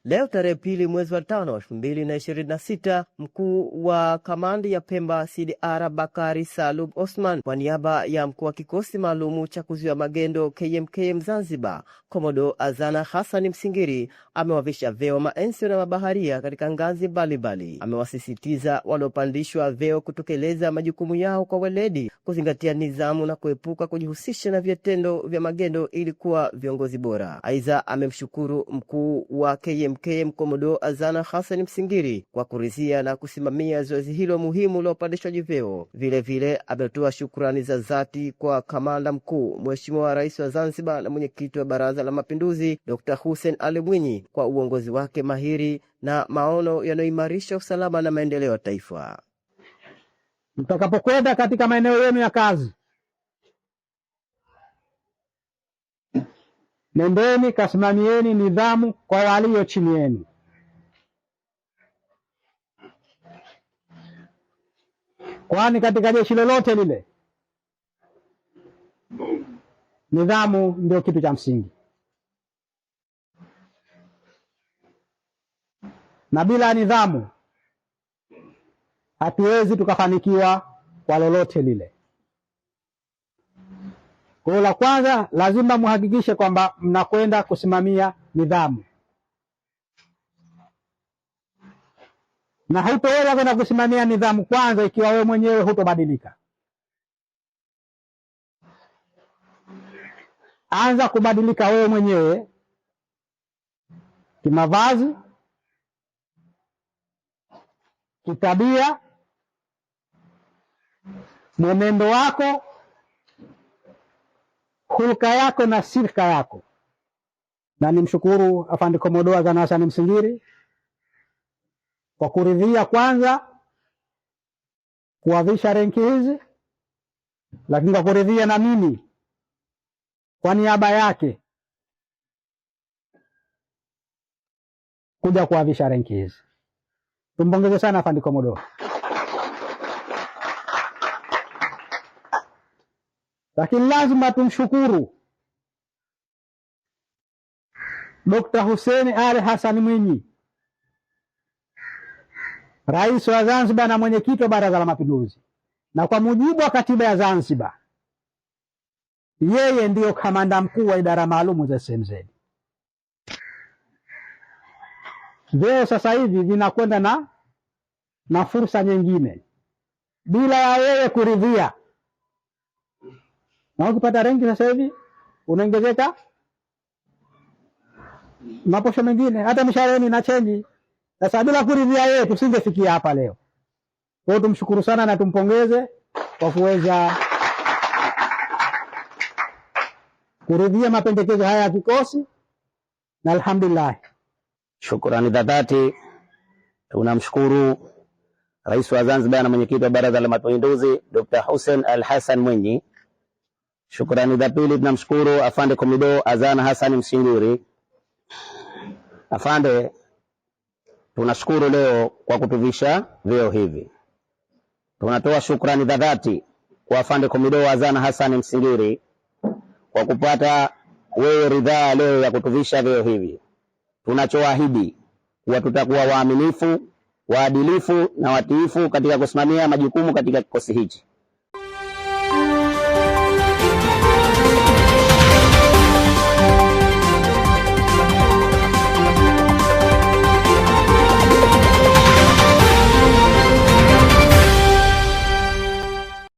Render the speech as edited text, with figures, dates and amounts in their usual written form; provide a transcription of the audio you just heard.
Leo tarehe 2 mwezi wa 5 2026, mkuu wa kamandi ya Pemba CDR Bakari Salum Osman kwa niaba ya mkuu wa kikosi maalumu cha kuzuia magendo KMKM Zanzibar Komodo Azana Hassan Msingiri amewavisha vyeo maensi na mabaharia katika ngazi mbalimbali. Amewasisitiza waliopandishwa vyeo kutekeleza majukumu yao kwa weledi, kuzingatia nidhamu na kuepuka kujihusisha na vitendo vya magendo ili kuwa viongozi bora. Aidha, amemshukuru mkuu wa KMKM Komodo Azana Hassan Msingiri kwa kuridhia na kusimamia zoezi hilo muhimu la upandishwaji vyeo. Vile vile ametoa shukrani za dhati kwa kamanda mkuu Mheshimiwa Rais wa Zanzibar na mwenyekiti wa Baraza la Mapinduzi Dr. Hussein Ali Mwinyi kwa uongozi wake mahiri na maono yanayoimarisha usalama na maendeleo ya taifa. Mtakapokwenda katika maeneo yenu ya kazi, nendeni kasimamieni nidhamu kwa walio chini yenu. Kwani katika jeshi lolote lile nidhamu ndio kitu cha msingi, na bila nidhamu hatuwezi tukafanikiwa kwa lolote lile. Kwa la kwanza, lazima muhakikishe kwamba mnakwenda kusimamia nidhamu, na hutoweza kwenda kusimamia nidhamu kwanza ikiwa wewe mwenyewe hutobadilika. Anza kubadilika wewe mwenyewe kimavazi, kitabia, mwenendo wako, hulka yako na silka yako. Na nimshukuru Afande Komodo Azana Hassan Msingiri kwa kuridhia kwanza kuwavisha renki hizi, lakini kwa kuridhia na mimi kwa niaba yake kuja kuwavisha renki hizi. Tumpongeze sana Afande Komodo. Lakini lazima tumshukuru Dr. Hussein Ali Hassan Mwinyi, Rais wa Zanzibar na mwenyekiti wa Baraza la Mapinduzi, na kwa mujibu wa katiba ya Zanzibar yeye ndiyo kamanda mkuu wa idara maalumu za SMZ. Vyeo sasa hivi vinakwenda na fursa nyingine bila ya yeye kuridhia. Na ukipata renki sasa hivi unaongezeka maposho mengine, hata mshahara na change. Sasa bila kuridhia yeye tusingefikia hapa leo. Kwa hiyo tumshukuru sana na tumpongeze kwa kuweza kuridhia mapendekezo haya ya kikosi, na alhamdulillah. Shukrani za dhati tunamshukuru Rais wa Zanzibar na mwenyekiti wa Baraza la Mapinduzi Dr. Hussein Ali Hassan Mwinyi. Shukrani za pili tunamshukuru Afande Komodo Azana Hassan Msingiri. Afande, tunashukuru leo kwa kutuvisha vyeo hivi. Tunatoa shukrani za dhati kwa Afande Komodo Azana Hassan Msingiri kwa kupata wewe ridhaa leo ya kutuvisha vyeo hivi. Tunachoahidi kuwa tutakuwa waaminifu, waadilifu na watiifu katika kusimamia majukumu katika kikosi hichi.